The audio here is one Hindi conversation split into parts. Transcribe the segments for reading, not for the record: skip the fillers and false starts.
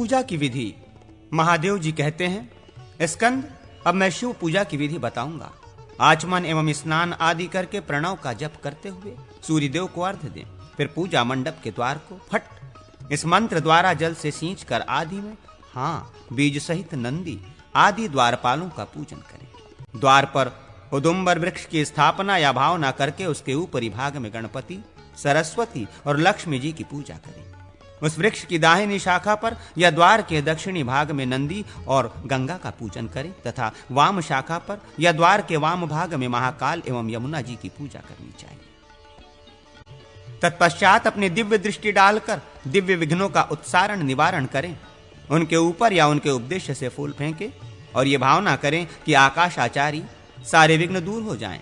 पूजा की विधि। महादेव जी कहते हैं, स्कंद, अब मैं शिव पूजा की विधि बताऊंगा। आचमन एवं स्नान आदि करके प्रणव का जप करते हुए सूर्यदेव को अर्घ्य दें। फिर पूजा मंडप के द्वार को फट इस मंत्र द्वारा जल से सींच कर आदि में बीज सहित नंदी आदि द्वारपालों का पूजन करें। द्वार पर उदुम्बर वृक्ष की स्थापना या भावना करके उसके ऊपरी भाग में गणपति, सरस्वती और लक्ष्मी जी की पूजा करें। उस वृक्ष की दाहिनी शाखा पर या द्वार के दक्षिणी भाग में नंदी और गंगा का पूजन करें तथा वाम शाखा पर या द्वार के वाम भाग में महाकाल एवं यमुना जी की पूजा करनी चाहिए। तत्पश्चात अपनी दिव्य दृष्टि डालकर दिव्य विघ्नों का उत्सारण निवारण करें। उनके ऊपर या उनके उपदेश से फूल फेंके और ये भावना करें कि आकाशाचारी सारे विघ्न दूर हो जाएं।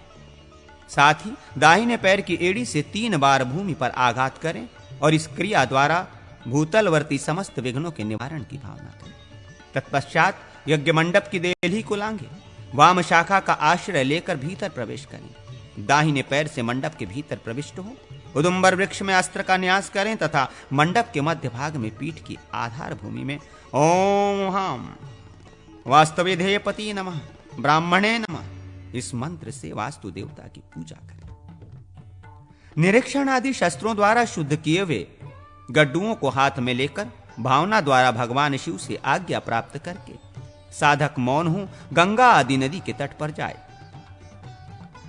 साथ ही दाहिने पैर की एड़ी से 3 बार भूमि पर आघात करें और इस क्रिया द्वारा भूतलवर्ती समस्त विघ्नों के निवारण की भावना करें। तत्पश्चात यज्ञ मंडप की देहली को लांघे वाम शाखा का आश्रय लेकर भीतर प्रवेश करें। दाहिने पैर से मंडप के भीतर प्रविष्ट हो उदुम्बर वृक्ष में अस्त्र का न्यास करें तथा मंडप के मध्य भाग में पीठ की आधार भूमि में ओम हम वास्तवेधेयपति नमः ब्राह्मणे नमः इस मंत्र से वास्तु देवता की पूजा करें। निरीक्षण आदि शस्त्रों द्वारा शुद्ध किए हुए गड्ढुओं को हाथ में लेकर भावना द्वारा भगवान शिव से आज्ञा प्राप्त करके साधक मौन हो गंगा आदि नदी के तट पर जाए।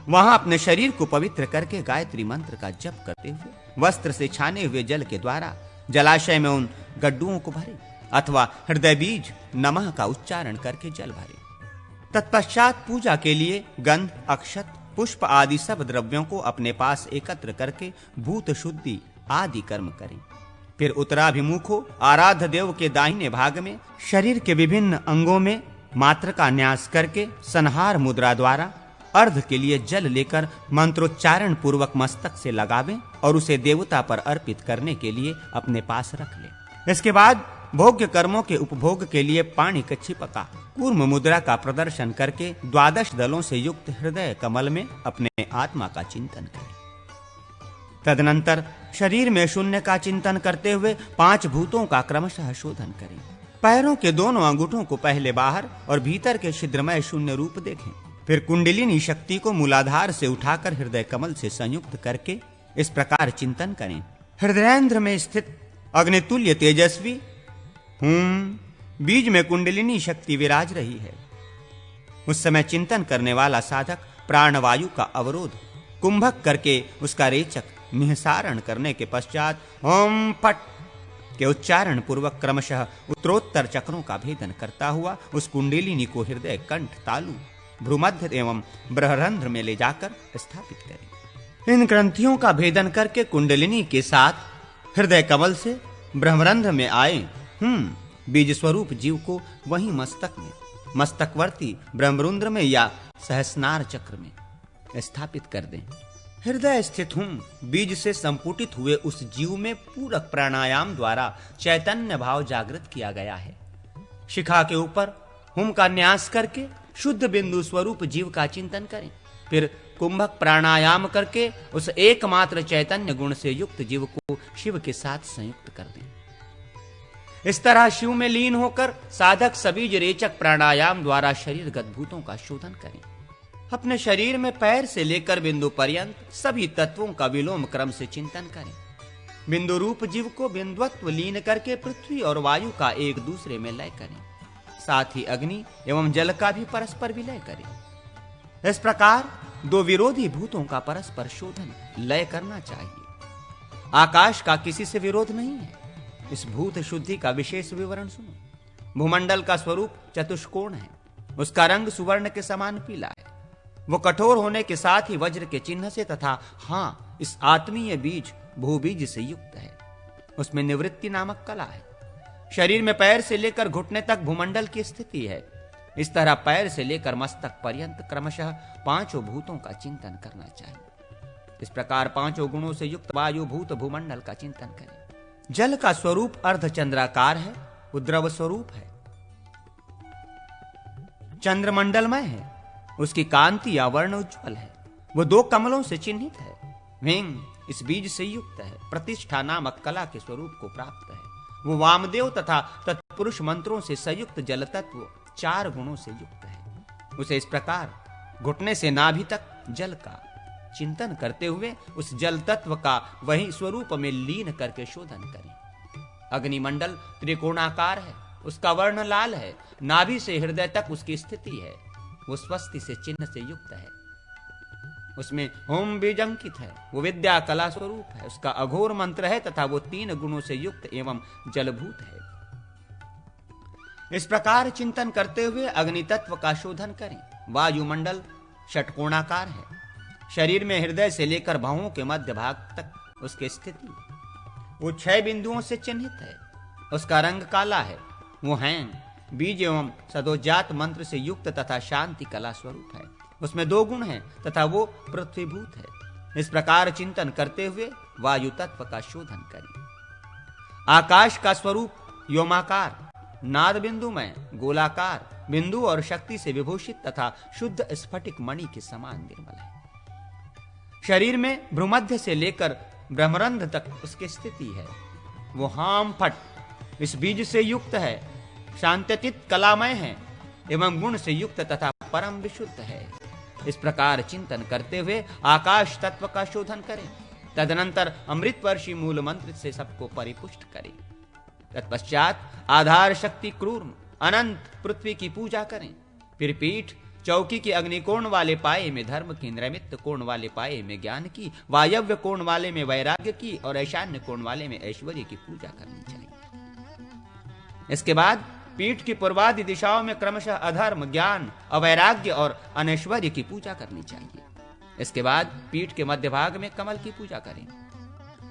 वहां अपने शरीर को पवित्र करके गायत्री मंत्र का जप करते हुए वस्त्र से छाने हुए जल के द्वारा जलाशय में उन गड्ढुओं को भरे अथवा हृदय बीज नमः का उच्चारण करके जल भरे। तत्पश्चात पूजा के लिए गंध, अक्षत, पुष्प आदि सब द्रव्यों को अपने पास एकत्र करके भूत शुद्धि आदि कर्म करें। फिर उत्तराभिमुख हो आराध्य देव के दाहिने भाग में शरीर के विभिन्न अंगों में मात्र का न्यास करके संहार मुद्रा द्वारा अर्घ के लिए जल लेकर मंत्रोच्चारण पूर्वक मस्तक से लगावें और उसे देवता पर अर्पित करने के लिए अपने पास रख लें। इसके बाद भोग्य कर्मों के उपभोग के लिए पाणी कच्छिपका कूर्म मुद्रा का प्रदर्शन करके 12 दलों से युक्त हृदय कमल में अपने आत्मा का चिंतन करें। तदनंतर शरीर में शून्य का चिंतन करते हुए 5 भूतों का क्रमशः शोधन करें। पैरों के दोनों अंगूठों को पहले बाहर और भीतर के छिद्रमय शून्य रूप देखें। फिर कुंडलिनी शक्ति को मूलाधार से उठाकर हृदय कमल से संयुक्त करके इस प्रकार चिंतन करें। हृदयेंद्र में स्थित अग्नितुल्य तेजस्वी बीज में कुंडलिनी शक्ति विराज रही है। उस समय चिंतन करने वाला साधक प्राणवायु का अवरोध कुंभक करके उसका रेचक निहसारण करने के पश्चात ओम फट के उच्चारण पूर्वक क्रमशः उत्तरोत्तर चक्रों का भेदन करता हुआ उस कुंडलिनी को हृदय, कंठ, तालु, भ्रूमध्य एवं बृहरंध्र में ले जाकर स्थापित करें। इन ग्रंथियों का भेदन करके कुंडलिनी के साथ हृदय कमल से ब्रह्मरंध्र में आए बीज स्वरूप जीव को वहीं मस्तक में, मस्तकवर्ती ब्रह्मरुंद्र में या सहस्नार चक्र में स्थापित कर दें। हृदय स्थित बीज से संपुटित हुए उस जीव में पूरक प्राणायाम द्वारा चैतन्य भाव जागृत किया गया है। शिखा के ऊपर हुम का न्यास करके शुद्ध बिंदु स्वरूप जीव का चिंतन करें। फिर कुंभक प्राणायाम करके उस एकमात्र चैतन्य गुण से युक्त जीव को शिव के साथ संयुक्त कर दें। इस तरह शिव में लीन होकर साधक सबीज रेचक प्राणायाम द्वारा शरीरगत भूतों का शोधन करें। अपने शरीर में पैर से लेकर बिंदु पर्यंत सभी तत्वों का विलोम क्रम से चिंतन करें। बिंदु रूप जीव को बिंदुत्व लीन करके पृथ्वी और वायु का एक दूसरे में लय करें। साथ ही अग्नि एवं जल का भी परस्पर विलय करें। इस प्रकार 2 विरोधी भूतों का परस्पर शोधन लय करना चाहिए। आकाश का किसी से विरोध नहीं है। इस भूत शुद्धि का विशेष विवरण सुनो। भूमंडल का स्वरूप चतुष्कोण है। उसका रंग सुवर्ण के समान पीला है। वो कठोर होने के साथ ही वज्र के चिन्ह से तथा इस आत्मीय बीज भूबीज से युक्त है। उसमें निवृत्ति नामक कला है। शरीर में पैर से लेकर घुटने तक भूमंडल की स्थिति है। इस तरह पैर से लेकर मस्तक पर्यंत क्रमशः 5 भूतों का चिंतन करना चाहिए। इस प्रकार 5 गुणों से युक्त वायु भूत भूमंडल का चिंतन करें। जल का स्वरूप अर्धचंद्राकार है। वो द्रव स्वरूप है, चंद्रमंडलमय है। उसकी कांति या वर्ण उज्ज्वल है। वो 2 कमलों से चिन्हित है। वेंग इस बीज से युक्त है। प्रतिष्ठा नामक कला के स्वरूप को प्राप्त है। वो वामदेव तथा पुरुष मंत्रों से संयुक्त जल तत्व 4 गुणों से युक्त है। उसे इस प्रकार घुटने से नाभि तक जल का चिंतन करते हुए उस जल तत्व का वही स्वरूप में लीन करके शोधन करें। अग्निमंडल त्रिकोणाकार है, उसका वर्ण लाल है, नाभि से हृदय तक उसकी स्थिति है, वो स्वस्ति से चिन्ह से युक्त है, उसमें होम बीज अंकित है, वो विद्या कला स्वरूप है, उसका अघोर मंत्र है तथा वो 3 गुणों से युक्त एवं जलभूत है। इस प्रकार चिंतन करते हुए अग्नि तत्व का शोधन करें। वायुमंडल षटकोणाकार है, शरीर में हृदय से लेकर भवों के मध्य भाग तक उसकी स्थिति, वो 6 बिंदुओं से चिन्हित है, उसका रंग काला है, वो हैं बीज एवं सदोजात मंत्र से युक्त तथा शांति कला स्वरूप है, उसमें 2 गुण हैं तथा वो पृथ्वीभूत है। इस प्रकार चिंतन करते हुए वायु तत्व का शोधन करें। आकाश का स्वरूप व्योमाकार, नाद बिंदु में गोलाकार, बिंदु और शक्ति से विभूषित तथा शुद्ध स्फटिक मणि के समान निर्मल है। शरीर में भ्रूमध्य से लेकर ब्रह्मरंध्र तक उसकी स्थिति है, वो हाम फट इस बीज से युक्त है, शांतचित कलामय है एवं गुण से युक्त तथा परम विशुद्ध है। इस प्रकार चिंतन करते हुए आकाश तत्व का शोधन करें। तदनंतर अमृत वर्षी मूल मंत्र से सबको परिपुष्ट करें। तत्पश्चात आधार शक्ति क्रूर अनंत पृथ्वी की पूजा करें। फिर पीठ चौकी के अग्निकोण वाले पाए में धर्म की, नैमित्त कोण वाले पाए में ज्ञान की, वायव्य कोण वाले में वैराग्य की और ईशान्य कोण वाले में ऐश्वर्य की पूजा करनी चाहिए। इसके बाद पीठ की पूर्वादि दिशाओं में क्रमशः अधर्म, ज्ञान, अवैराग्य और अनैश्वर्य की पूजा करनी चाहिए। इसके बाद पीठ के मध्य भाग में कमल की पूजा करें।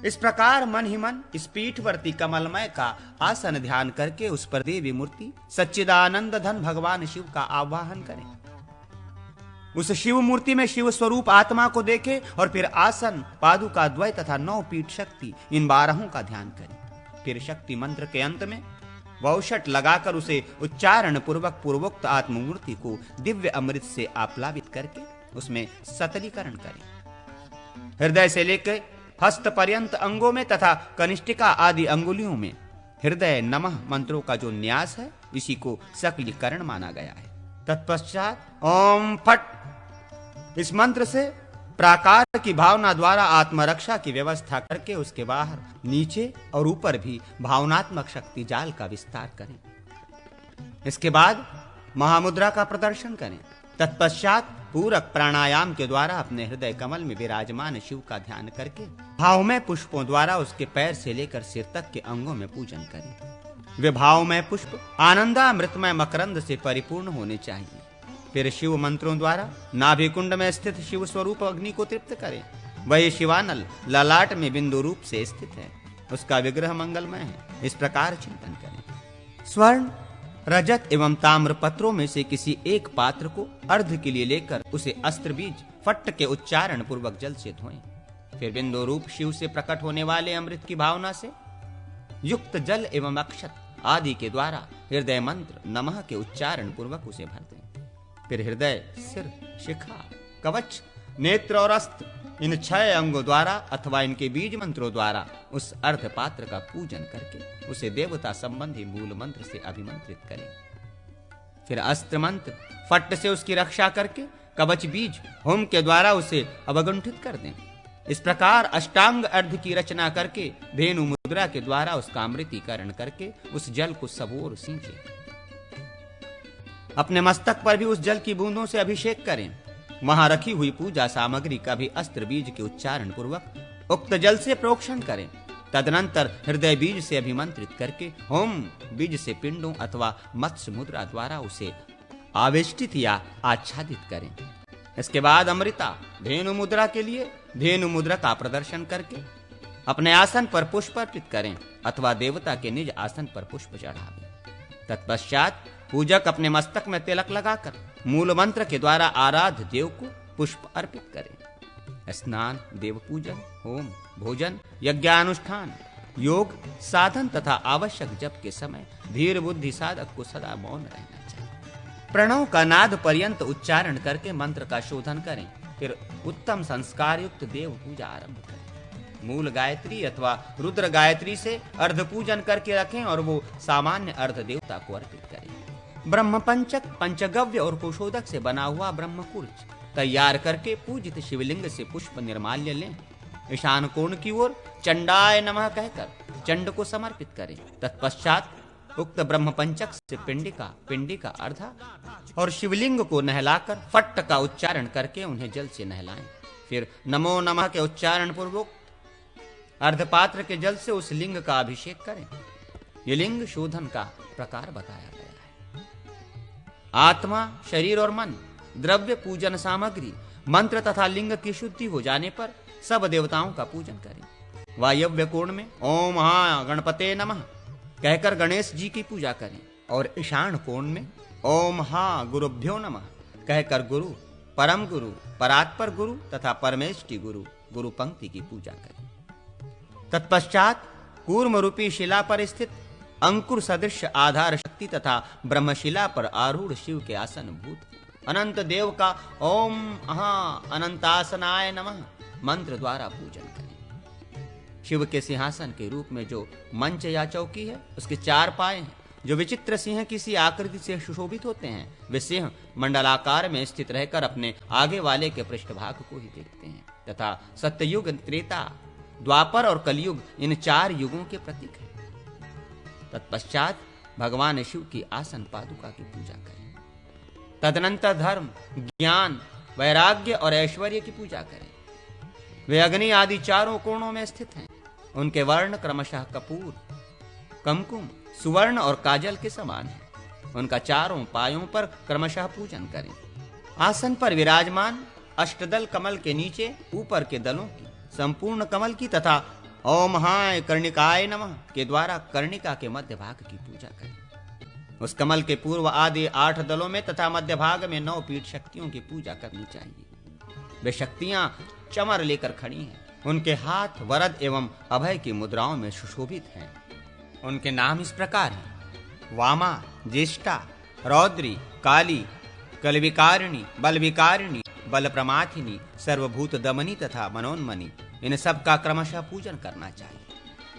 इस प्रकार मन ही मन इस पीठवर्ती कमलमय का आसन ध्यान करके उस पर देवी मूर्ति सच्चिदानंद धन भगवान शिव का आवाहन करें। उस शिव मूर्ति में शिव स्वरूप आत्मा को देखें और फिर आसन, पादुका द्वय तथा 9 पीठ शक्ति इन 12 का ध्यान करें। फिर शक्ति मंत्र के अंत में वौषट लगाकर उसे उच्चारण पूर्वक पूर्वोक्त आत्ममूर्ति को दिव्य अमृत से आप्लावित करके उसमें सतलीकरण करें। हृदय से लेकर हस्त पर्यंत अंगों में तथा कनिष्ठिका आदि अंगुलियों में हृदय नमः मंत्रों का जो न्यास है, इसी को सकलीकरण माना गया है। तत्पश्चात ओम फट इस मंत्र से प्राकार की भावना द्वारा आत्मरक्षा की व्यवस्था करके उसके बाहर, नीचे और ऊपर भी भावनात्मक शक्ति जाल का विस्तार करें। इसके बाद महामुद्रा का प्रदर्शन करें। तत्पश्चात पूरक प्राणायाम के द्वारा अपने हृदय कमल में विराजमान शिव का ध्यान करके भावमय पुष्पों द्वारा उसके पैर से लेकर सिर तक के अंगों में पूजन करें। वे भावमय पुष्प आनंदामृतमय मकरंद से परिपूर्ण होने चाहिए। फिर शिव मंत्रों द्वारा नाभि कुंड में स्थित शिव स्वरूप अग्नि को तृप्त करें। वही शिवानल ललाट में बिंदु रूप से स्थित है, उसका विग्रह मंगलमय है। इस प्रकार चिंतन करें। स्वर्ण, रजत एवं ताम्र पत्रों में से किसी एक पात्र को अर्ध के लिए लेकर उसे अस्त्र बीज फट्ट के उच्चारण पूर्वक जल से धोएं। फिर बिंदु रूप शिव से प्रकट होने वाले अमृत की भावना से युक्त जल एवं अक्षत आदि के द्वारा हृदय मंत्र नमः के उच्चारण पूर्वक उसे भर दें। फिर हृदय, सिर, शिखा, कवच, नेत्र और अस्त्र इन 6 अंगों द्वारा अथवा इनके बीज मंत्रों द्वारा उस अर्ध पात्र का पूजन करके उसे देवता संबंधी मूल मंत्र से अभिमंत्रित करें। फिर अस्त्र मंत्र फट्ट से उसकी रक्षा करके कवच बीज होम के द्वारा उसे अवगुंठित कर दें। इस प्रकार अष्टांग अर्ध की रचना करके धेनु मुद्रा के द्वारा उसका अमृतीकरण करके उस जल को सबोर सींचे। अपने मस्तक पर भी उस जल की बूंदों से अभिषेक करें। वहां रखी हुई पूजा सामग्री का भी अस्त्र बीज के उच्चारण पूर्वक उक्त जल से प्रोक्षण करें। तदनंतर हृदय बीज से अभिमंत्रित करके होम बीज से पिंडों अथवा मत्स्य मुद्रा द्वारा उसे आवेष्टित या आच्छादित करें। इसके बाद अमृता धेनु मुद्रा के लिए धेनु मुद्रा का प्रदर्शन करके अपने आसन पर पुष्प अर्पित करें अथवा देवता के निज आसन पर पुष्प चढ़ावें। तत्पश्चात पूजक अपने मस्तक में तिलक लगाकर मूल मंत्र के द्वारा आराध्य देव को पुष्प अर्पित करें। स्नान, देव पूजन, होम, भोजन, यज्ञानुष्ठान, योग, साधन तथा आवश्यक जप के समय धीर बुद्धि साधक को सदा मौन रहना चाहिए। प्रणव का नाद पर्यंत उच्चारण करके मंत्र का शोधन करें। फिर उत्तम संस्कार युक्त देव पूजा आरंभ करें। मूल गायत्री अथवा रुद्र गायत्री से अर्ध पूजन करके रखें और वो सामान्य अर्ध देवता को अर्पित करें। ब्रह्म पंचक, पंचगव्य और कुशोदक से बना हुआ ब्रह्मकुर्च तैयार करके पूजित शिवलिंग से पुष्प निर्माल्य लें। ईशान कोण की ओर चंडाय नमः कहकर चंड को समर्पित करें। तत्पश्चात उक्त ब्रह्म पंचक से पिंडी का अर्धा और शिवलिंग को नहलाकर फट्ट का उच्चारण करके उन्हें जल से नहलाएं। फिर नमो नमः के उच्चारण पूर्वक अर्धपात्र के जल से उस लिंग का अभिषेक करें। ये लिंग शोधन का प्रकार बताया गया है। आत्मा, शरीर और मन, द्रव्य, पूजन सामग्री, मंत्र तथा लिंग की शुद्धि हो जाने पर सब देवताओं का पूजन करें। वायव्य कोण में ओम हा गणपते नमः कहकर गणेश जी की पूजा करें और ईशान कोण में ओम हा गुरुभ्यो नमः कहकर गुरु, परम गुरु, परात्पर गुरु तथा परमेष्टि गुरु, गुरु पंक्ति की पूजा करें। तत्पश्चात कूर्म रूपी शिला पर स्थित अंकुर सदृश आधार शक्ति तथा ब्रह्मशिला पर आरूढ़ शिव के आसन भूत अनंत देव का ओम अहा अनंतासनाय नमः मंत्र द्वारा पूजन करें। शिव के सिंहासन के रूप में जो मंच या चौकी है, उसके 4 पाए हैं जो विचित्र सिंह की सी आकृति से सुशोभित होते हैं। वे सिंह मंडलाकार में स्थित रहकर अपने आगे वाले के पृष्ठभाग को ही देखते हैं तथा सत्ययुग, त्रेता, द्वापर और कलयुग इन 4 युगों के प्रतीक हैं। तत्पश्चात भगवान शिव की आसन पादुका की पूजा करें। तदनंतर धर्म, ज्ञान, वैराग्य और ऐश्वर्य की पूजा करें। वे अग्नि आदि 4 कोणों में स्थित हैं। उनके वर्ण क्रमशः कपूर, कुमकुम, सुवर्ण और काजल के समान है। उनका 4 पायों पर क्रमशः पूजन करें। आसन पर विराजमान अष्टदल कमल के नीचे ऊपर के दलों की, संपूर्ण कमल की तथा ओम हाय कर्णिकाय नमः के द्वारा कर्णिका के मध्य भाग की पूजा करें। उस कमल के पूर्व आदि 8 दलों में तथा मध्य भाग में 9 पीठ शक्तियों की पूजा करनी चाहिए। वे शक्तियां चमर लेकर खड़ी हैं। उनके हाथ वरद एवं अभय की मुद्राओं में सुशोभित हैं। उनके नाम इस प्रकार हैं: वामा, ज्येष्ठा, रौद्री, काली, कलविकारिणी, बलविकारिणी, बल प्रमाथिनी, सर्वभूत दमनी तथा मनोन्मनी। इन सब का क्रमशः पूजन करना चाहिए।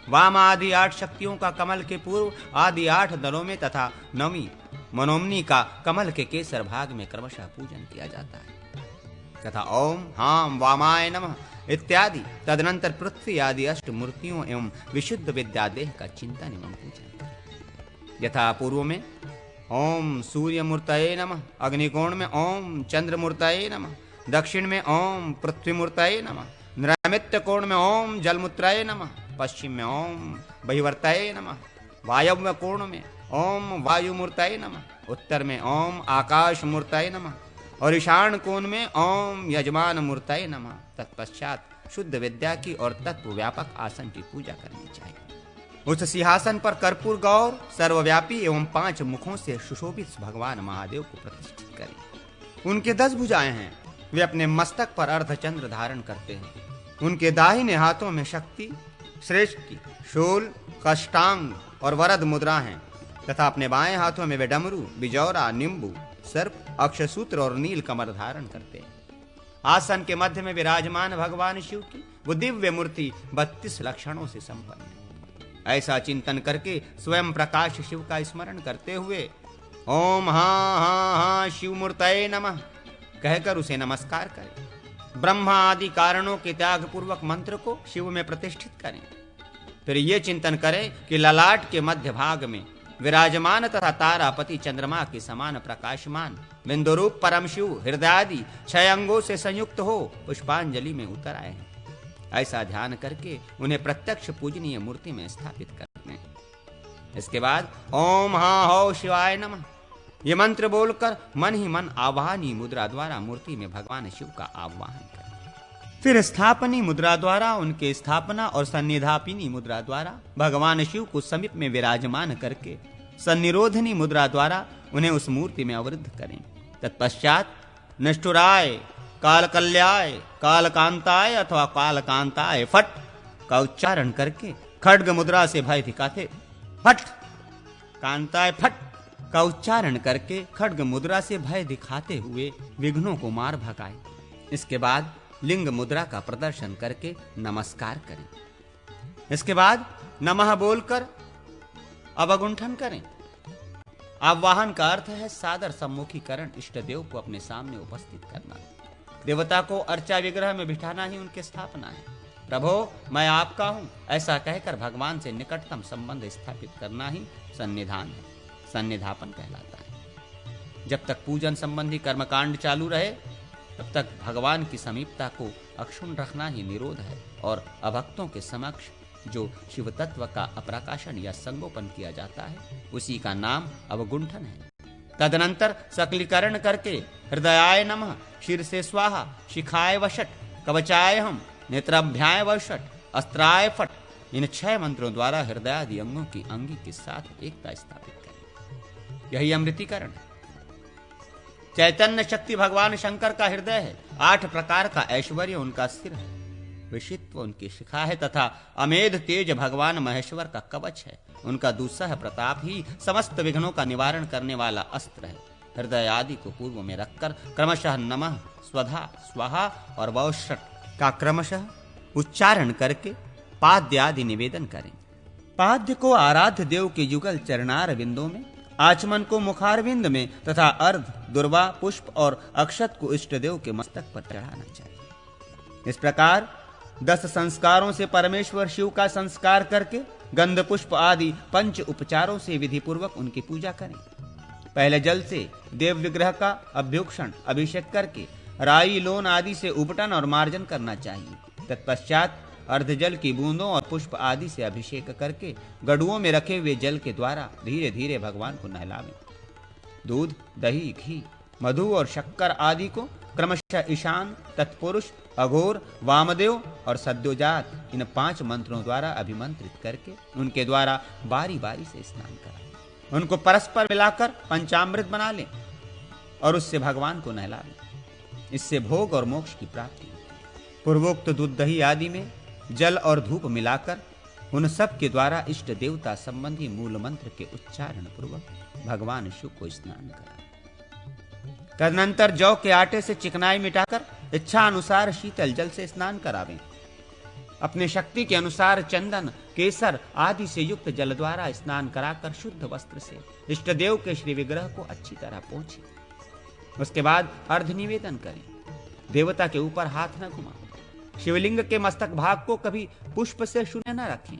वाम आदि 8 शक्तियों का कमल के पूर्व आदि 8 दलों में तथा नवमी मनोमनी का कमल के केसर भाग में क्रमशः पूजन किया जाता है तथा ओम हाम वामाय नमः इत्यादि। तदनंतर पृथ्वी आदि 8 मूर्तियों एवं विशुद्ध विद्यादेह का चिंतन एवं पूजन करें। यथा पूर्व में ओम सूर्य मूर्तये नमः, अग्निकोण में ओम चंद्र मूर्तये नमः, दक्षिण में ओम पृथ्वी मूर्तये नमः, नैऋत्य कोण में ओम जलमूत्रये नमः, पश्चिम में ओम बहिवर्तये नमः, वायव्य कोण में ओम वायु मूर्तये नमः, उत्तर में ओम आकाश मूर्तये नमः और ईशान कोण में ओम यजमान मूर्तये नमः। तत्पश्चात शुद्ध विद्या की और तत्व व्यापक आसन की पूजा करनी चाहिए। उस सिंहासन पर कर्पूर गौर सर्वव्यापी एवं 5 मुखों से सुशोभित भगवान महादेव को प्रतिष्ठित करें। उनके 10 भुजाएं हैं। वे अपने मस्तक पर अर्धचंद्र धारण करते हैं। उनके दाहिने हाथों में शक्ति, श्रेष्ठी, शूल, कष्टांग और वरद मुद्रा हैं तथा अपने बाएं हाथों में वे डमरू, बिजौरा, निम्बू, सर्प, अक्षसूत्र और नील कमर धारण करते हैं। आसन के मध्य में विराजमान भगवान शिव की वो दिव्य मूर्ति 32 लक्षणों से संपन्न है। ऐसा चिंतन करके स्वयं प्रकाश शिव का स्मरण करते हुए ओम हा हा हा शिव मूर्तये नमः कहकर उसे नमस्कार करें। ब्रह्मा आदि कारणों के त्याग पूर्वक मंत्र को शिव में प्रतिष्ठित करें। फिर ये चिंतन करें कि ललाट के मध्य भाग में विराजमान तथा तारापति चंद्रमा के समान प्रकाशमान बिंदुरूप परम शिव हृदय आदि 6 अंगों से संयुक्त हो पुष्पांजलि में उतर आए हैं। ऐसा ध्यान करके उन्हें प्रत्यक्ष पूजनीय मूर्ति में स्थापित करते हैं। इसके बाद ओम हा हो शिवाय नमः ये मंत्र बोलकर मन ही मन आवाहनी मुद्रा द्वारा मूर्ति में भगवान शिव का आवाहन करें। फिर स्थापनी मुद्रा द्वारा उनके स्थापना और सन्निधापिनी मुद्रा द्वारा भगवान शिव को समीप में विराजमान करके सन्निरोधनी मुद्रा द्वारा उन्हें उस मूर्ति में अवरुद्ध करें। तत्पश्चात निष्ठुराय, कालकल्याय, कालकांताय अथवा कालकांताय फट का उच्चारण करके खड्ग मुद्रा से भय दिखाते फट, कांताय फट का उच्चारण करके खड्ग मुद्रा से भय दिखाते हुए विघ्नों को मार भगाए। इसके बाद लिंग मुद्रा का प्रदर्शन करके नमस्कार करें। इसके बाद नमः बोलकर अवगुंठन करें। आवाहन का अर्थ है सादर सम्मुखीकरण, इष्ट देव को अपने सामने उपस्थित करना। देवता को अर्चा विग्रह में बिठाना ही उनकी स्थापना है। प्रभो मैं आपका हूं, ऐसा कहकर भगवान से निकटतम संबंध स्थापित करना ही सन्निधान है, सन्निधापन कहलाता है। जब तक पूजन संबंधी कर्मकांड चालू रहे तब तक भगवान की समीपता को अक्षुण्ण रखना ही निरोध है और अभक्तों के समक्ष जो शिव तत्व का अप्रकाशन या संगोपन किया जाता है उसी का नाम अवगुंठन है। तदनंतर सकलीकरण करके हृदयाय नमः, शिर से स्वाहा, शिखाय वषट, कवचाय हम, नेत्राभ्याय वषट, अस्त्राय फट, इन 6 मंत्रों द्वारा हृदयादि अंगों की अंगी के साथ एकता स्थापित करें। यही अमृतीकरण है। चैतन्य शक्ति भगवान शंकर का हृदय है। 8 प्रकार का ऐश्वर्य उनका सिर है, विशित्व उनकी शिखा है तथा अमेध तेज भगवान महेश्वर का कवच है। उनका दुस्सह प्रताप ही समस्त विघ्नों का निवारण करने वाला अस्त्र है। हृदय आदि को पूर्व में रखकर क्रमशः नमः, स्वधा, स्वाहा और वौषट का क्रमशः उच्चारण करके पाद्य आदि निवेदन करें। पाद्य को आराध्य देव के युगल चरणार बिंदों में, आचमन को मुखारविंद में तथा अर्ध, दुर्वा, पुष्प और अक्षत को इष्ट देव के मस्तक पर चढ़ाना चाहिए। इस प्रकार 10 संस्कारों से परमेश्वर शिव का संस्कार करके गंध पुष्प आदि 5 उपचारों से विधि पूर्वक उनकी पूजा करें। पहले जल से देव विग्रह का अभ्युक्षण अभिषेक करके राई, लोन आदि से उपटन और मार्जन करना चाहिए। तत्पश्चात अर्ध जल की बूंदों और पुष्प आदि से अभिषेक करके गड़ुओं में रखे हुए जल के द्वारा धीरे धीरे भगवान को नहलावें। दूध, दही, घी, मधु और शक्कर आदि को क्रमशः ईशान, तत्पुरुष, अघोर, वामदेव और सद्योजात इन 5 मंत्रों द्वारा अभिमंत्रित करके उनके द्वारा बारी बारी से स्नान कराएं। उनको परस्पर मिलाकर पंचामृत बना लें और उससे भगवान को नहला लें। इससे भोग और मोक्ष की प्राप्ति होती है। पूर्वोक्त दूध, दही आदि में जल और धूप मिलाकर उन सब के द्वारा इष्ट देवता संबंधी मूल मंत्र के उच्चारण पूर्वक भगवान शिव को स्नान कराएं। तदनंतर जौ के आटे से चिकनाई मिटाकर इच्छा अनुसार शीतल जल से स्नान करावें। अपने शक्ति के अनुसार चंदन, केसर आदि से युक्त जल द्वारा स्नान कराकर शुद्ध वस्त्र से इष्ट देव के श्री विग्रह को अच्छी तरह पोंछें। उसके बाद अर्ध निवेदन करें। देवता के ऊपर हाथ न घुमाएं। शिवलिंग के मस्तक भाग को कभी पुष्प से शून्य न रखें।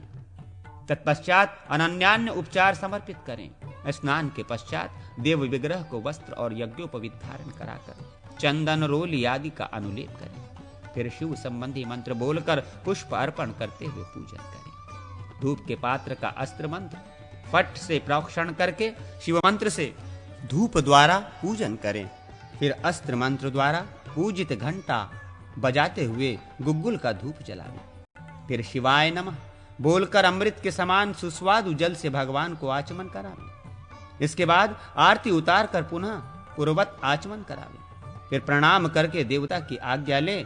तत्पश्चात अनन्यान्य उपचार समर्पित करें। स्नान के पश्चात देव विग्रह को वस्त्र और यज्ञोपवीत धारण कराकर चंदन, रोली आदि का अनुलेप करें। फिर शिव संबंधी मंत्र बोलकर पुष्प अर्पण करते हुए पूजन करें। धूप के पात्र का अस्त्र मंत्र फट से प्रोक्षण करके शिव मंत्र से धूप द्वारा पूजन करें। फिर अस्त्र मंत्र द्वारा पूजित घंटा बजाते हुए गुग्गुल का धूप जलावें। फिर शिवाय नमः बोलकर अमृत के समान सुस्वादु जल से भगवान को आचमन करावें। इसके बाद आरती उतार कर पुनः पूर्ववत आचमन करावें। फिर प्रणाम करके देवता की आज्ञा ले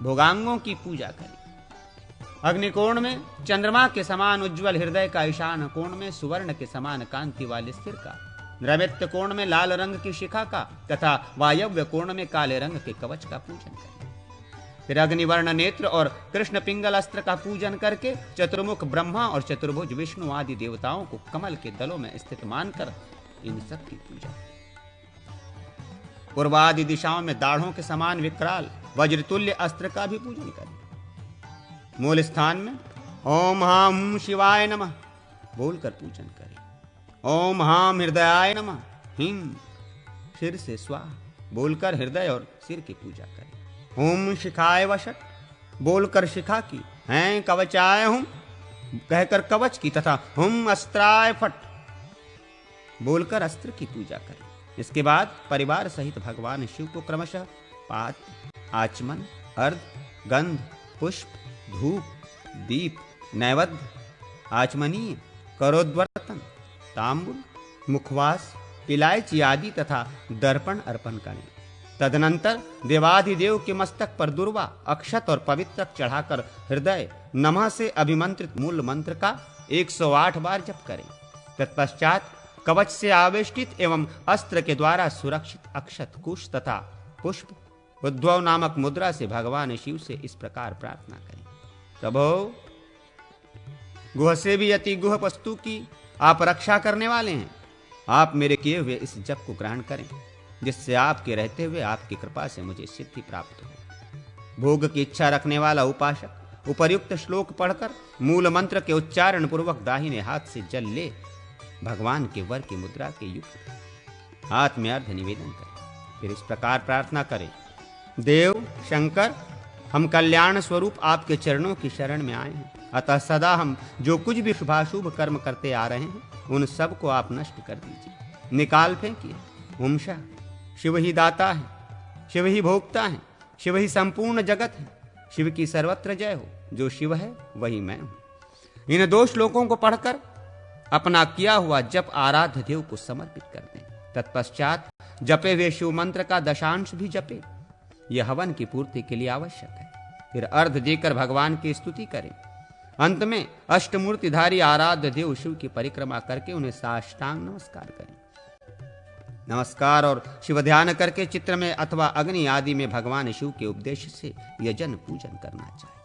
भोगांगों की पूजा करें। अग्निकोण में चंद्रमा के समान उज्ज्वल हृदय का, ईशान कोण में सुवर्ण के समान कांति वाले सिर का, नैऋत्य कोण में लाल रंग की शिखा का तथा वायव्य कोण में काले रंग के कवच का पूजन करें। फिर अग्निवर्ण नेत्र और कृष्ण पिंगल अस्त्र का पूजन करके चतुर्मुख ब्रह्मा और चतुर्भुज विष्णु आदि देवताओं को कमल के दलों में स्थित मानकर इन सब की पूजा। पूर्वादि दिशाओं में दाढ़ों के समान विकराल वज्रतुल्य अस्त्र का भी पूजन करें। मूल स्थान में ओम हां शिवाय नमः बोलकर पूजन करें। ओम हां हृदयाय नमः, हिम सिर से स्वाहा बोलकर हृदय और सिर की पूजा करें। ओम शिखाय वषट बोलकर शिखा की, हैं कवचाय हूं कहकर कवच की तथा हुम अस्त्राय फट बोलकर अस्त्र की पूजा करें। इसके बाद परिवार सहित भगवान शिव को क्रमशः पाद्य, आचमन, अर्ध, गंध, पुष्प, धूप, दीप, नैवेद्य, आचमनीय, करोद्वर्तन, तांबुल, मुखवास, इलायची आदि तथा दर्पण अर्पण करें। तदनंतर देवाधिदेव के मस्तक पर दुर्वा, अक्षत और पवित्रक चढ़ाकर हृदय नमः से अभिमंत्रित मूल मंत्र का 108 बार जप करें। तत्पश्चात कवच से आवेष्टित एवं अस्त्र के द्वारा सुरक्षित अक्षत, कुश तथा पुष्प उद्भव नामक मुद्रा से भगवान शिव से इस प्रकार प्रार्थना करें। प्रभो, गुह से भी अति गुह वस्तु की आप रक्षा करने वाले हैं। आप मेरे किए हुए इस जप को ग्रहण करें, जिससे आपके रहते हुए आपकी कृपा से मुझे सिद्धि प्राप्त हो। भोग की इच्छा रखने वाला उपासक उपर्युक्त श्लोक पढ़कर मूल मंत्र के उच्चारण पूर्वक दाहिने हाथ से जल ले भगवान के वर की मुद्रा के युक्त हाथ में अर्घ्य निवेदन करें। फिर इस प्रकार प्रार्थना करें। देव शंकर, हम कल्याण स्वरूप आपके चरणों की शरण में आए हैं, अतः सदा हम जो कुछ भी शुभाशुभ कर्म करते आ रहे हैं उन सब को आप नष्ट कर दीजिए, निकाल फेंकिए। उमशा शिव ही दाता है, शिव ही भोक्ता है, शिव ही संपूर्ण जगत है। शिव की सर्वत्र जय हो। जो शिव है वही मैं हूं। इन 2 श्लोकों को पढ़कर अपना किया हुआ जप आराध्य देव को समर्पित कर दें। तत्पश्चात जपे हुए शिव मंत्र का दशांश भी जपे, यह हवन की पूर्ति के लिए आवश्यक है। फिर अर्घ्य देकर भगवान की स्तुति करें। अंत में अष्टमूर्तिधारी आराध्य देव शिव की परिक्रमा करके उन्हें साष्टांग नमस्कार करें। नमस्कार और शिव ध्यान करके चित्र में अथवा अग्नि आदि में भगवान शिव के उपदेश से यजन पूजन करना चाहिए।